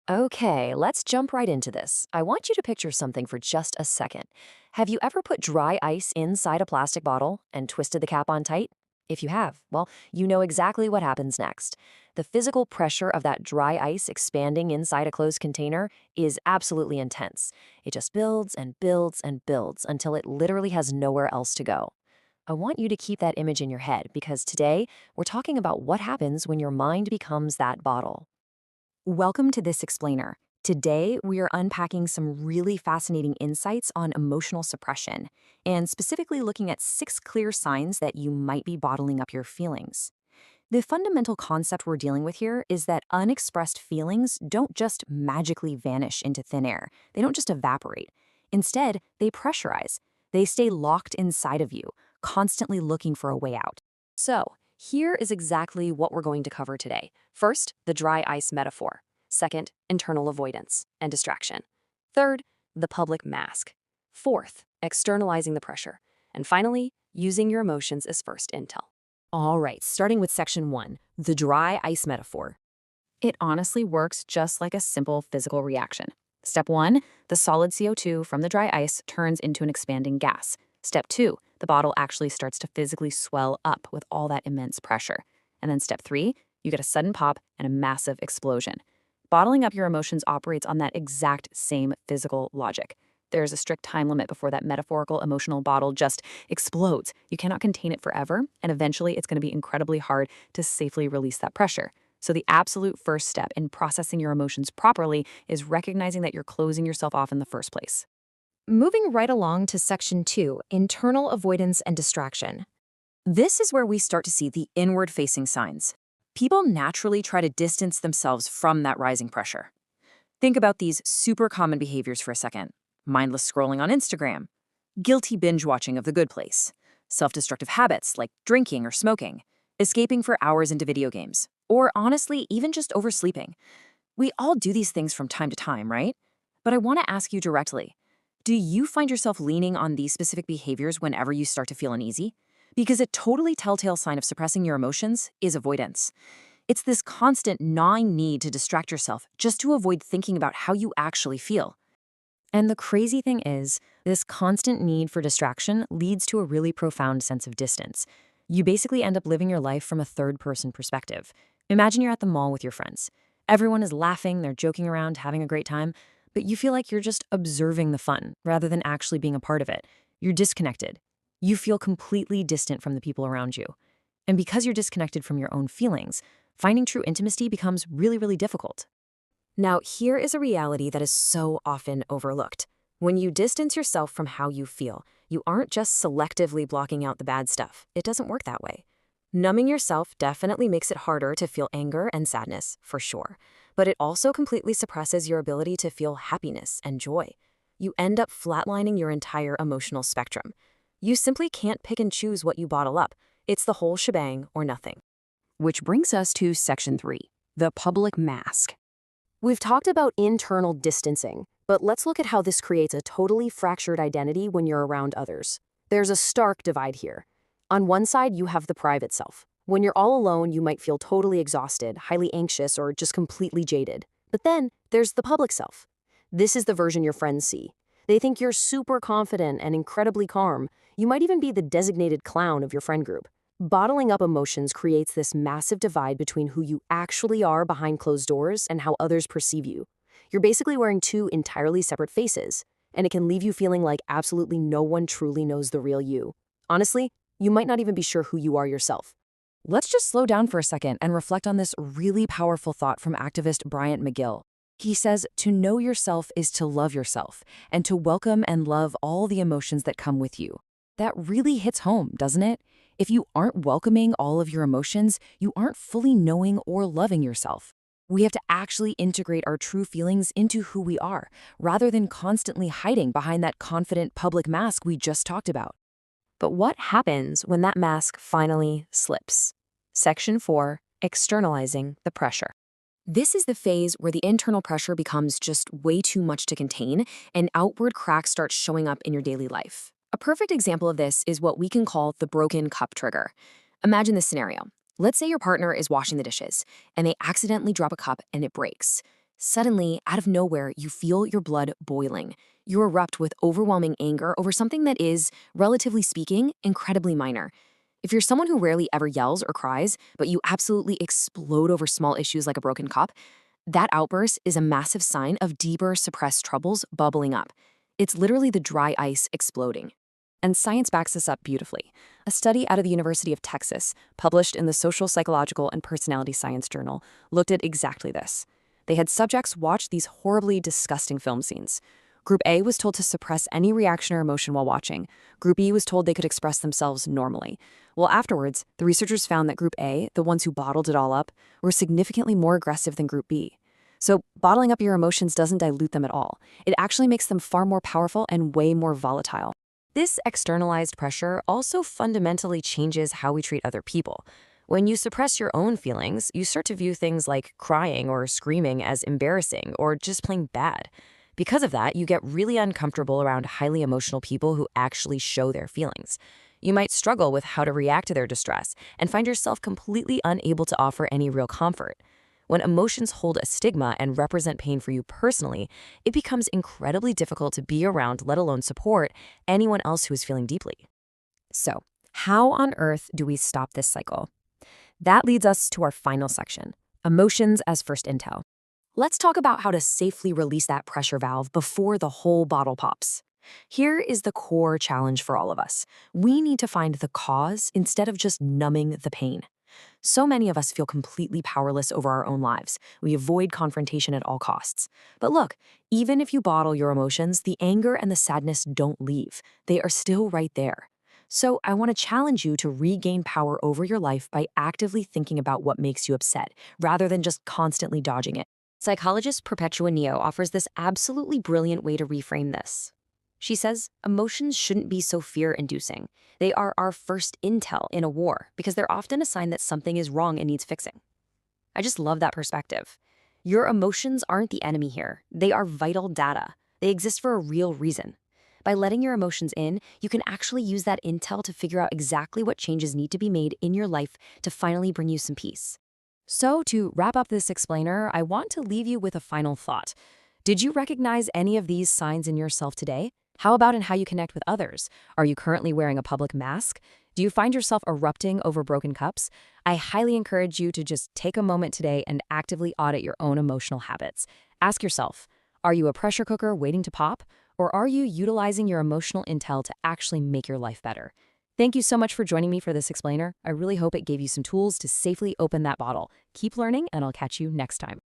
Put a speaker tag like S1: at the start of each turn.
S1: Okay, let's jump right into this. I want you to picture something for just a second. Have you ever put dry ice inside a plastic bottle and twisted the cap on tight? If you have, well, you know exactly what happens next. The physical pressure of that dry ice expanding inside a closed container is absolutely intense. It just builds and builds and builds until it literally has nowhere else to go. I want you to keep that image in your head because today we're talking about what happens when your mind becomes that bottle.
S2: Welcome to This Explainer. Today, we are unpacking some really fascinating insights on emotional suppression, and specifically looking at 6 clear signs that you might be bottling up your feelings. The fundamental concept we're dealing with here is that unexpressed feelings don't just magically vanish into thin air. They don't just evaporate. Instead, they pressurize. They stay locked inside of you, constantly looking for a way out.
S1: So, here is exactly what we're going to cover today. First, the dry ice metaphor. Second, internal avoidance and distraction. Third, the public mask. Fourth, externalizing the pressure. And finally, using your emotions as first intel. All right, starting with section 1, the dry ice metaphor.
S2: It honestly works just like a simple physical reaction. Step 1, the solid CO2 from the dry ice turns into an expanding gas. Step 2, the bottle actually starts to physically swell up with all that immense pressure. And then step 3, you get a sudden pop and a massive explosion. Bottling up your emotions operates on that exact same physical logic. There's a strict time limit before that metaphorical emotional bottle just explodes. You cannot contain it forever, and eventually it's going to be incredibly hard to safely release that pressure. So, the absolute first step in processing your emotions properly is recognizing that you're closing yourself off in the first place.
S1: Moving right along to section 2, internal avoidance and distraction. This is where we start to see the inward facing signs. People naturally try to distance themselves from that rising pressure. Think about these super common behaviors for a second: mindless scrolling on Instagram, guilty binge watching of The Good Place, self destructive habits like drinking or smoking, escaping for hours into video games, or honestly, even just oversleeping. We all do these things from time to time, right? But I want to ask you directly, do you find yourself leaning on these specific behaviors whenever you start to feel uneasy? Because a totally telltale sign of suppressing your emotions is avoidance. It's this constant gnawing need to distract yourself just to avoid thinking about how you actually feel. And the crazy thing is, this constant need for distraction leads to a really profound sense of distance. You basically end up living your life from a third-person perspective. Imagine you're at the mall with your friends. Everyone is laughing, they're joking around, having a great time, but you feel like you're just observing the fun rather than actually being a part of it. You're disconnected. You feel completely distant from the people around you. And because you're disconnected from your own feelings, finding true intimacy becomes really, really difficult. Now, here is a reality that is so often overlooked. When you distance yourself from how you feel, you aren't just selectively blocking out the bad stuff. It doesn't work that way. Numbing yourself definitely makes it harder to feel anger and sadness, for sure. But it also completely suppresses your ability to feel happiness and joy. You end up flatlining your entire emotional spectrum. You simply can't pick and choose what you bottle up. It's the whole shebang or nothing. Which brings us to section 3, the public mask. We've talked about internal distancing, but let's look at how this creates a totally fractured identity when you're around others. There's a stark divide here. On one side, you have the private self. When you're all alone, you might feel totally exhausted, highly anxious, or just completely jaded. But then there's the public self. This is the version your friends see. They think you're super confident and incredibly calm. You might even be the designated clown of your friend group. Bottling up emotions creates this massive divide between who you actually are behind closed doors and how others perceive you. You're basically wearing two entirely separate faces, and it can leave you feeling like absolutely no one truly knows the real you. Honestly, you might not even be sure who you are yourself. Let's just slow down for a second and reflect on this really powerful thought from activist Bryant McGill. He says, to know yourself is to love yourself, and to welcome and love all the emotions that come with you. That really hits home, doesn't it? If you aren't welcoming all of your emotions, you aren't fully knowing or loving yourself. We have to actually integrate our true feelings into who we are, rather than constantly hiding behind that confident public mask we just talked about. But what happens when that mask finally slips? Section 4, externalizing the pressure. This is the phase where the internal pressure becomes just way too much to contain and outward cracks start showing up in your daily life. A perfect example of this is what we can call the broken cup trigger. Imagine this scenario. Let's say your partner is washing the dishes and they accidentally drop a cup and it breaks. Suddenly, out of nowhere, you feel your blood boiling. You erupt with overwhelming anger over something that is, relatively speaking, incredibly minor. If you're someone who rarely ever yells or cries, but you absolutely explode over small issues like a broken cup, that outburst is a massive sign of deeper suppressed troubles bubbling up. It's literally the dry ice exploding.
S2: And science backs this up beautifully. A study out of the University of Texas, published in the Social Psychological and Personality Science Journal, looked at exactly this. They had subjects watch these horribly disgusting film scenes. Group A was told to suppress any reaction or emotion while watching. Group B was told they could express themselves normally. Well, afterwards, the researchers found that Group A, the ones who bottled it all up, were significantly more aggressive than Group B. So, bottling up your emotions doesn't dilute them at all. It actually makes them far more powerful and way more volatile. This externalized pressure also fundamentally changes how we treat other people. When you suppress your own feelings, you start to view things like crying or screaming as embarrassing or just plain bad. Because of that, you get really uncomfortable around highly emotional people who actually show their feelings. You might struggle with how to react to their distress and find yourself completely unable to offer any real comfort. When emotions hold a stigma and represent pain for you personally, it becomes incredibly difficult to be around, let alone support, anyone else who is feeling deeply. So, how on earth do we stop this cycle? That leads us to our final section, emotions as first intel. Let's talk about how to safely release that pressure valve before the whole bottle pops. Here is the core challenge for all of us. We need to find the cause instead of just numbing the pain. So many of us feel completely powerless over our own lives. We avoid confrontation at all costs. But look, even if you bottle your emotions, the anger and the sadness don't leave. They are still right there. So I want to challenge you to regain power over your life by actively thinking about what makes you upset, rather than just constantly dodging it. Psychologist Perpetua Neo offers this absolutely brilliant way to reframe this. She says, emotions shouldn't be so fear-inducing. They are our first intel in a war because they're often a sign that something is wrong and needs fixing. I just love that perspective. Your emotions aren't the enemy here. They are vital data. They exist for a real reason. By letting your emotions in, you can actually use that intel to figure out exactly what changes need to be made in your life to finally bring you some peace. So, to wrap up this explainer, I want to leave you with a final thought. Did you recognize any of these signs in yourself today? How about in how you connect with others? Are you currently wearing a public mask? Do you find yourself erupting over broken cups? I highly encourage you to just take a moment today and actively audit your own emotional habits. Ask yourself, are you a pressure cooker waiting to pop? Or are you utilizing your emotional intel to actually make your life better? Thank you so much for joining me for this explainer. I really hope it gave you some tools to safely open that bottle. Keep learning, and I'll catch you next time.